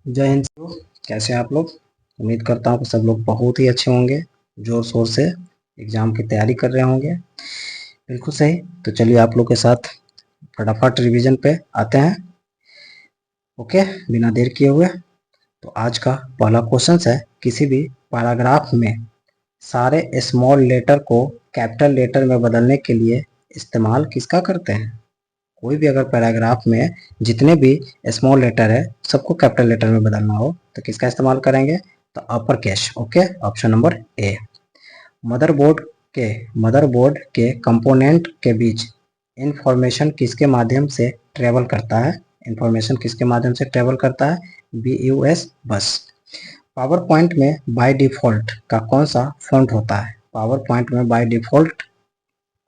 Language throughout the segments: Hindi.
जय हिंद साथियों, कैसे हैं आप लोग। उम्मीद करता हूँ कि सब लोग बहुत ही अच्छे होंगे, जोर शोर से एग्ज़ाम की तैयारी कर रहे होंगे। बिल्कुल सही। तो चलिए आप लोग के साथ फटाफट रिवीजन पे आते हैं। ओके, बिना देर किए हुए तो आज का पहला क्वेश्चन है, किसी भी पैराग्राफ में सारे स्मॉल लेटर को कैपिटल लेटर में बदलने के लिए इस्तेमाल किसका करते हैं। कोई भी अगर पैराग्राफ में जितने भी स्मॉल लेटर है सबको कैपिटल लेटर में बदलना हो तो किसका इस्तेमाल करेंगे, तो upper case. Okay, option number A. Motherboard के कंपोनेंट के बीच इंफॉर्मेशन किसके माध्यम से ट्रेवल करता है। इंफॉर्मेशन किसके माध्यम से ट्रेवल करता है, BUS बस। पावर पॉइंट में बाय डिफॉल्ट का कौन सा फॉन्ट होता है। पावर पॉइंट में बाय डिफॉल्ट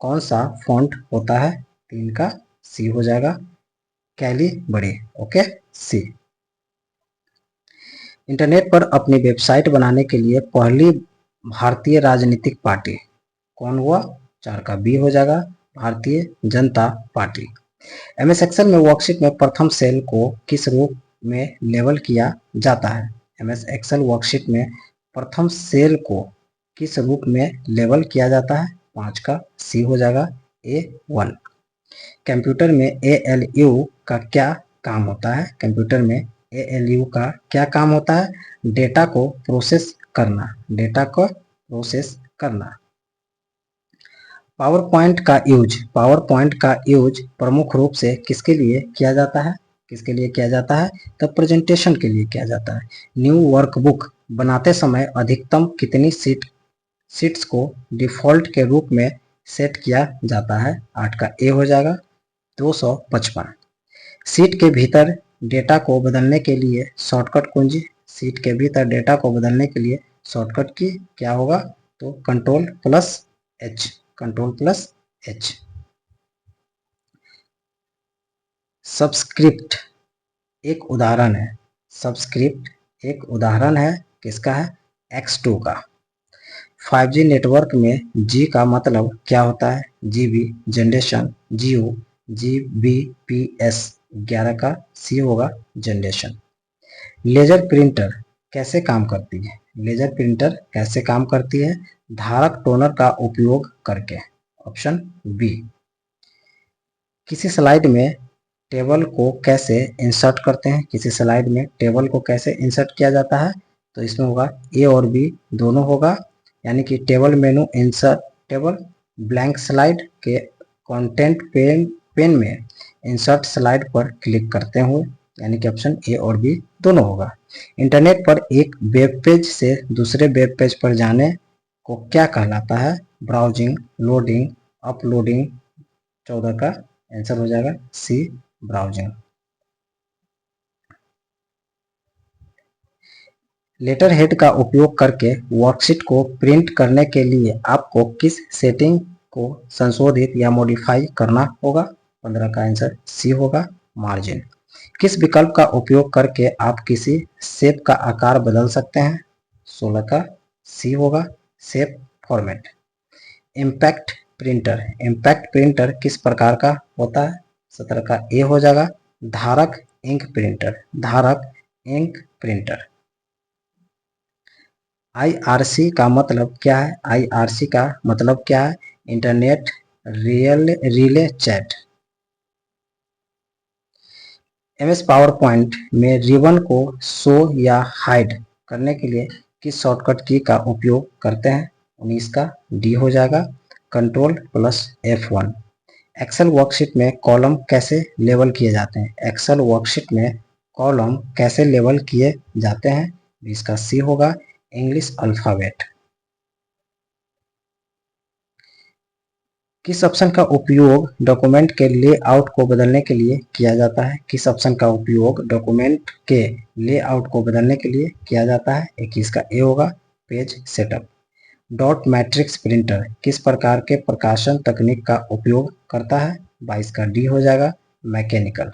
कौन सा फॉन्ट होता है, तीन का सी हो जाएगा, कैलिबरी। ओके, सी। इंटरनेट पर अपनी वेबसाइट बनाने के लिए पहली भारतीय राजनीतिक पार्टी कौन हुआ, चार का बी हो जाएगा, Bharatiya Janata party. MS Excel में वर्कशीट में प्रथम सेल को किस रूप में लेबल किया जाता है। MS एक्सेल वर्कशीट में प्रथम सेल को किस रूप में लेबल किया जाता है, पाँच का सी हो जाएगा, A1। कंप्यूटर में ALU का क्या काम होता है। कंप्यूटर में ALU का क्या काम होता है, डेटा को प्रोसेस करना, डेटा को प्रोसेस करना। पावर पॉइंट का यूज प्रमुख रूप से किसके लिए किया जाता है, किसके लिए किया जाता है, तो प्रेजेंटेशन के लिए किया जाता है। न्यू वर्कबुक बनाते समय अधिकतम कितनी सीट्स को डिफॉल्ट के रूप में सेट किया जाता है, आठ का ए हो जाएगा, 255। सीट के भीतर डेटा को बदलने के लिए शॉर्टकट कुंजी, सीट के भीतर डेटा को बदलने के लिए शॉर्टकट की क्या होगा, तो कंट्रोल+H, कंट्रोल+H। सबस्क्रिप्ट एक उदाहरण है, सबस्क्रिप्ट एक उदाहरण है किसका है, X2 का। 5G नेटवर्क में G का मतलब क्या होता है, GB जनरेशन, GU GBPS, 11 का सी होगा, जनरेशन। लेजर प्रिंटर कैसे काम करती है, लेजर प्रिंटर कैसे काम करती है, धारक टोनर का उपयोग करके, ऑप्शन बी। किसी स्लाइड में टेबल को कैसे इंसर्ट करते हैं, किसी स्लाइड में टेबल को कैसे इंसर्ट किया जाता है, तो इसमें होगा ए और बी दोनों होगा, यानी कि टेबल मेनू इंसर्ट टेबल, ब्लैंक स्लाइड के कंटेंट पेन में इंसर्ट स्लाइड पर क्लिक करते हुए, यानी कि ऑप्शन ए और बी दोनों होगा। इंटरनेट पर एक वेब पेज से दूसरे वेब पेज पर जाने को क्या कहलाता है, ब्राउजिंग, लोडिंग, अपलोडिंग, 14 का आंसर हो जाएगा सी, ब्राउजिंग। लेटर हेड का उपयोग करके वर्कशीट को प्रिंट करने के लिए आपको किस सेटिंग को संशोधित या मॉडिफाई करना होगा, 15 का आंसर सी होगा, मार्जिन। किस विकल्प का उपयोग करके आप किसी शेप का आकार बदल सकते हैं, 16 का सी होगा, शेप फॉर्मेट। इम्पैक्ट प्रिंटर किस प्रकार का होता है, 17 का ए हो जाएगा, धारक इंक प्रिंटर, धारक इंक प्रिंटर। IRC का मतलब क्या है, IRC का मतलब क्या है, internet relay chat. MS power point में रिबन को शो या हाइड करने के लिए किस शॉर्टकट की का उपयोग करते हैं, 19 का डी हो जाएगा, कंट्रोल+F1। एक्सेल वर्कशीट में कॉलम कैसे लेबल किए जाते हैं, एक्सेल वर्कशीट में कॉलम कैसे लेबल किए जाते हैं, 20 का सी होगा, इंग्लिश अल्फाबेट। किस ऑप्शन का उपयोग डॉक्यूमेंट के लेआउट को बदलने के लिए किया जाता है, किस ऑप्शन का उपयोग डॉक्यूमेंट के लेआउट को बदलने के लिए किया जाता है, 21 का ए होगा, page setup. Dot matrix printer किस प्रकार के प्रकाशन तकनीक का उपयोग करता है, 22 का डी हो जाएगा, मैकेनिकल।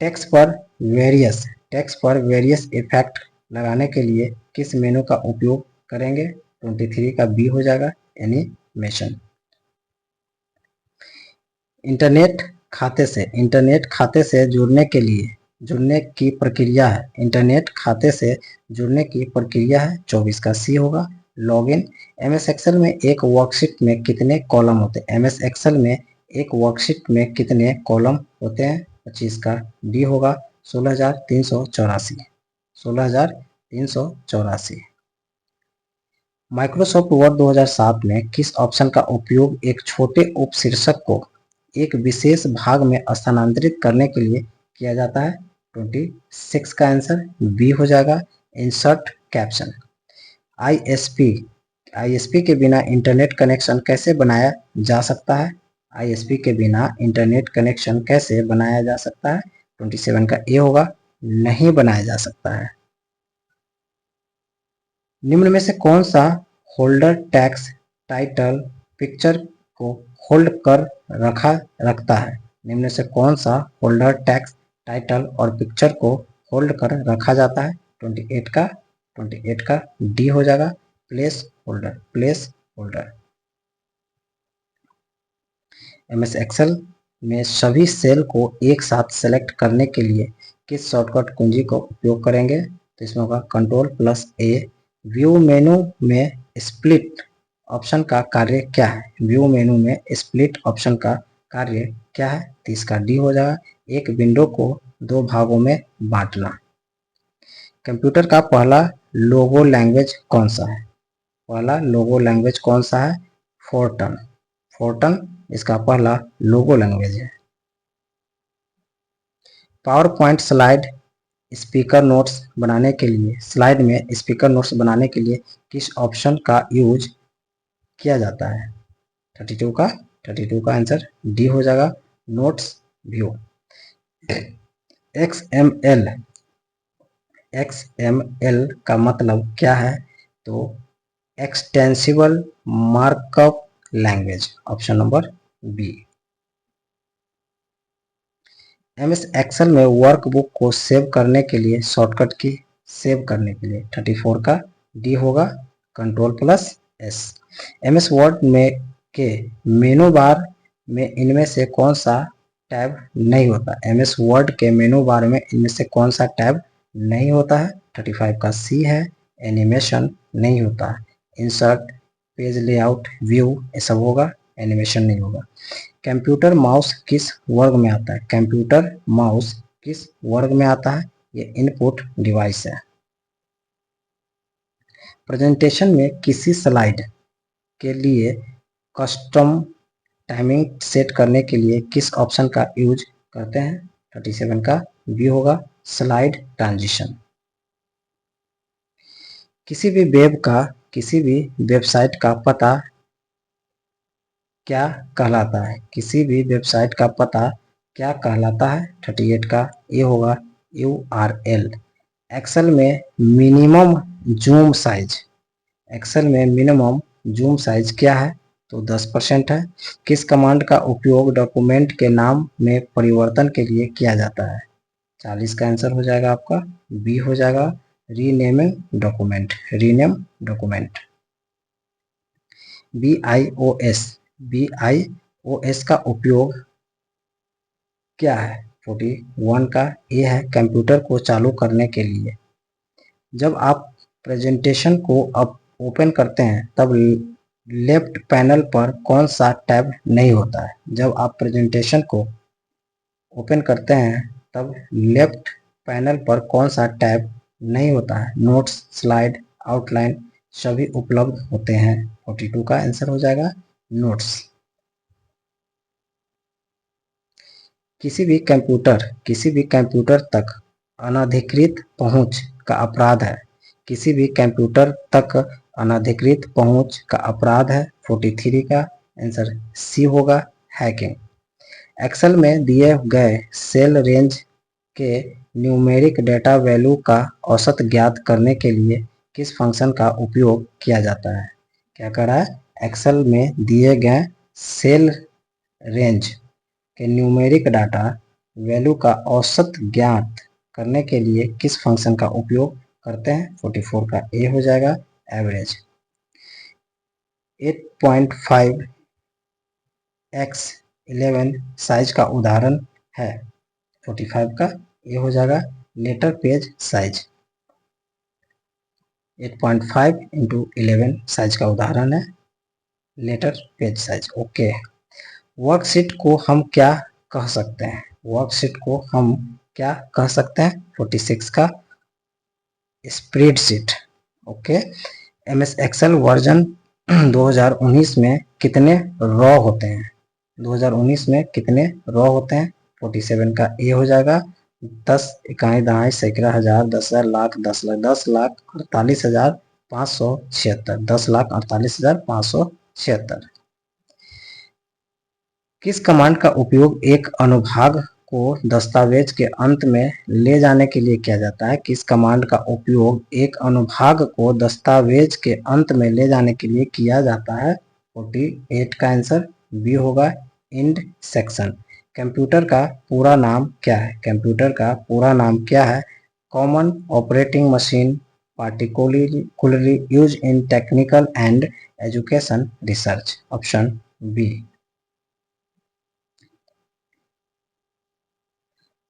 टेक्स्ट पर वेरियस इफेक्ट लगाने के लिए किस मेनू का उपयोग करेंगे, 23 का बी हो जाएगा, एनिमेशन। इंटरनेट खाते से जुड़ने के लिए जुड़ने की प्रक्रिया है, इंटरनेट खाते से जुड़ने की प्रक्रिया है, 24 का सी होगा। लॉगिन, एमएस एक्सेल में एक वर्कशीट में कितने कॉलम होते हैं? एमएस एक्सेल में एक वर्कशीट में कितने कॉलम होते हैं? 25 का डी होगा। 16,384, 16,384। माइक्रोसॉफ्ट वर्ड 2007 में किस ऑप्शन का उपयोग एक छोटे उपशीर्षक को एक विशेष भाग में स्थानांतरित करने के लिए किया जाता है? 26 का आंसर बी हो जाएगा, इंसर्ट कैप्शन। आईएसपी, आईएसपी के बिना इंटरनेट कनेक्शन कैसे बनाया जा सकता है? आईएसपी के बिना इंटरनेट कनेक्शन कैसे बनाया जा सकता है? 27 का ए होगा, नहीं बनाया जा सकता है। निम्न में से कौन सा होल्डर टैक्स टाइटल पिक्चर को होल्ड कर रखता है? निम्न में से कौन सा होल्डर टैक्स टाइटल और पिक्चर को होल्ड कर रखा जाता है? 28 का डी हो जाएगा, place holder, place holder. MS Excel में सभी सेल को एक साथ सेलेक्ट करने के लिए किस शॉर्टकट कुंजी का उपयोग करेंगे? तो इसमें होगा Ctrl+A। व्यू मेनू में स्प्लिट ऑप्शन का कार्य क्या है? व्यू मेनू में स्प्लिट ऑप्शन का कार्य क्या है? तो इसका डी हो जाएगा, एक विंडो को दो भागों में बांटना। कंप्यूटर का पहला लोगो लैंग्वेज कौन सा है? पहला लोगो लैंग्वेज कौन सा है? फोर्टन, फोर्टन इसका पहला लोगो लैंग्वेज है। Power point slide speaker notes बनाने के लिए, स्लाइड में स्पीकर नोट्स बनाने के लिए किस ऑप्शन का यूज किया जाता है? 32 का आंसर डी हो जाएगा, नोट्स व्यू। XML, XML का मतलब क्या है? तो extensible markup language, option number B. MS Excel में वर्कबुक को सेव करने के लिए शॉर्टकट की, सेव करने के लिए 34 का डी होगा, Ctrl+S। एमएस वर्ड में के मेनू बार में इनमें से कौन सा टैब नहीं होता? एमएस वर्ड के मेनू बार में इनमें से कौन सा टैब नहीं होता है? 35 का सी है, एनिमेशन नहीं होता है। इंसर्ट, पेज लेआउट, व्यू ये सब होगा, एनिमेशन नहीं होगा। कंप्यूटर माउस किस वर्ग में आता है? कंप्यूटर माउस किस वर्ग में आता है? ये इनपुट डिवाइस है। प्रेजेंटेशन में किसी स्लाइड के लिए कस्टम टाइमिंग सेट करने के लिए किस ऑप्शन का यूज करते हैं? 37 का बी होगा, स्लाइड ट्रांजिशन। किसी भी वेबसाइट का पता क्या कहलाता है? किसी भी वेबसाइट का पता क्या कहलाता है? 38 का ए होगा, URL। एक्सेल में मिनिमम जूम साइज, एक्सेल में मिनिमम जूम साइज क्या है? तो 10% है। किस कमांड का उपयोग डॉक्यूमेंट के नाम में परिवर्तन के लिए किया जाता है? 40 का आंसर हो जाएगा आपका बी हो जाएगा, renaming document, rename document. BIOS का उपयोग क्या है? 41 का ए है, कंप्यूटर को चालू करने के लिए। जब आप प्रेजेंटेशन को अब ओपन करते हैं तब लेफ्ट पैनल पर कौन सा टैब नहीं होता है? जब आप प्रेजेंटेशन को ओपन करते हैं तब लेफ्ट पैनल पर कौन सा टैब नहीं होता है? नोट्स, स्लाइड, आउटलाइन सभी उपलब्ध होते हैं। 42 का आंसर हो जाएगा, नोट्स। किसी भी कंप्यूटर तक अनधिकृत पहुंच का अपराध है। किसी भी कंप्यूटर तक अनधिकृत पहुंच का अपराध है। 43 का आंसर सी होगा, हैकिंग। एक्सेल में दिए गए सेल रेंज के न्यूमेरिक डेटा वैल्यू का औसत ज्ञात करने के लिए किस फंक्शन का उपयोग किया जाता है? क्या कर रहा है? एक्सेल में दिए गए सेल रेंज के न्यूमेरिक डाटा वैल्यू का औसत ज्ञात करने के लिए किस फंक्शन का उपयोग करते हैं? 44 का ए हो जाएगा, एवरेज। 8.5x11 साइज का उदाहरण है। 45 का ये हो जाएगा letter page size. 8.5 into 11 size का उदाहरण है letter page size. Okay, worksheet को हम क्या कह सकते हैं? वर्कशीट को हम क्या कह सकते हैं? 46 का spreadsheet. Okay, MS Excel version 2019 में कितने रॉ होते हैं? 2019 में कितने रॉ होते हैं? 47 का ए हो जाएगा 10 इकाई दहाई सैकड़ा हजार 10,000 लाख 10,00,000 10,48,576 10,48,576। किस कमांड का उपयोग एक अनुभाग को दस्तावेज के अंत में ले जाने के लिए किया जाता है? किस कमांड का उपयोग एक अनुभाग को दस्तावेज के अंत में ले जाने के लिए किया जाता है? 48 का आंसर बी होगा इंड सेक्शन। कंप्यूटर का पूरा नाम क्या है? कंप्यूटर का पूरा नाम क्या है? Common operating machine particularly used in technical and education research। Option B.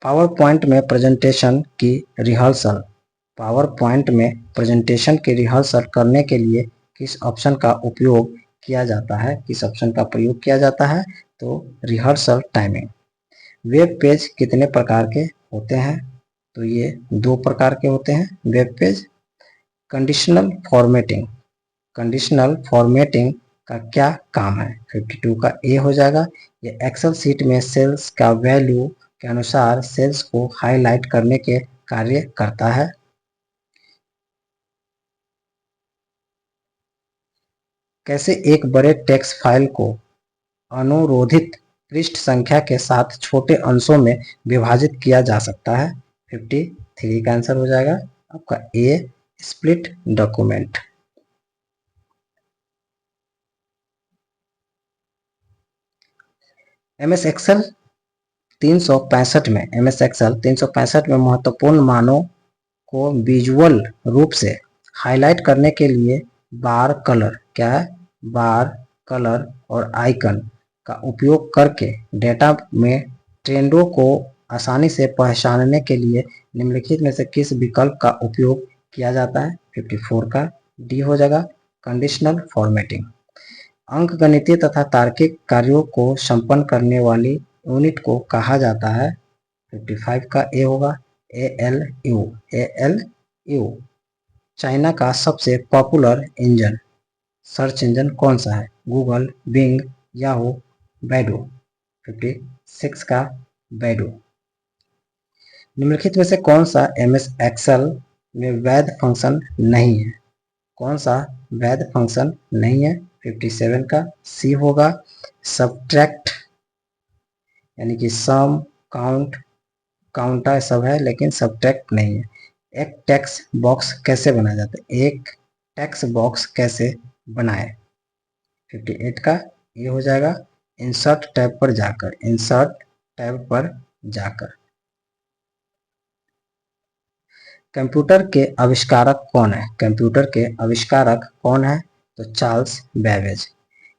PowerPoint में प्रेजेंटेशन की रिहर्सल पावर पॉइंट में प्रेजेंटेशन की रिहर्सल करने के लिए किस ऑप्शन का उपयोग किया जाता है? किस ऑप्शन का प्रयोग किया जाता है? तो रिहर्सल टाइमिंग। वेब पेज कितने प्रकार के होते हैं? तो ये 2 प्रकार के होते हैं web page. Conditional formatting, conditional formatting का क्या काम है? 52 का ए हो जाएगा। ये एक्सेल सीट में सेल्स का वैल्यू के अनुसार सेल्स को हाईलाइट करने के कार्य करता है। कैसे एक बड़े टेक्स्ट फाइल को अनुरोधित पृष्ठ संख्या के साथ छोटे अंशों में विभाजित किया जा सकता है? 53 का आंसर हो जाएगा आपका ए स्प्लिट डॉक्यूमेंट। एमएस एक्सेल 365 में एमएस एक्सेल 365 में महत्वपूर्ण मानों को विजुअल रूप से हाईलाइट करने के लिए बार कलर क्या है? बार कलर और आइकन का उपयोग करके डेटा में ट्रेंडों को आसानी से पहचानने के लिए निम्नलिखित में से किस विकल्प का उपयोग किया जाता है? 54 का डी हो जाएगा कंडीशनल फॉर्मेटिंग। अंकगणितीय तथा तार्किक कार्यों को संपन्न करने वाली यूनिट को कहा जाता है? 55 का ए होगा ALU। ALU। चाइना का सबसे पॉपुलर इंजन सर्च इंजन कौन सा है? Google, Bing, Yahoo, Baidu. 56 का बैडू। निम्नलिखित में से कौन सा एमएस एक्सेल में वैध फंक्शन नहीं है? कौन सा वैध फंक्शन नहीं है? 57 का सी होगा सबट्रैक्ट, यानी कि सम, काउंट, काउंटा सब है लेकिन सबट्रैक्ट नहीं है। एक टेक्स्ट बॉक्स कैसे बनाया जाता है? एक टेक्स्ट बॉक्स कैसे बनाए? 58 का ये हो जाएगा इंसर्ट टैब पर जाकर, इंसर्ट टैब पर जाकर। कंप्यूटर के आविष्कारक कौन है? कंप्यूटर के आविष्कारक कौन है? तो चार्ल्स बेबेज।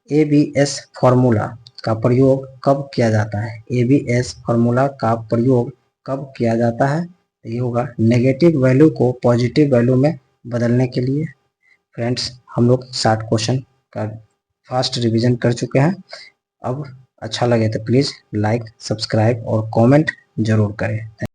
एबीएस फॉर्मूला का प्रयोग कब किया जाता है? एबीएस फॉर्मूला का प्रयोग कब किया जाता है? ये होगा नेगेटिव वैल्यू को पॉजिटिव वैल्यू में बदलने के लिए। फ्रेंड्स, हम लोग 60 क्वेश्चन का फास्ट रिवीजन कर चुके हैं। अब अच्छा लगे तो प्लीज़ लाइक, सब्सक्राइब और कमेंट जरूर करें।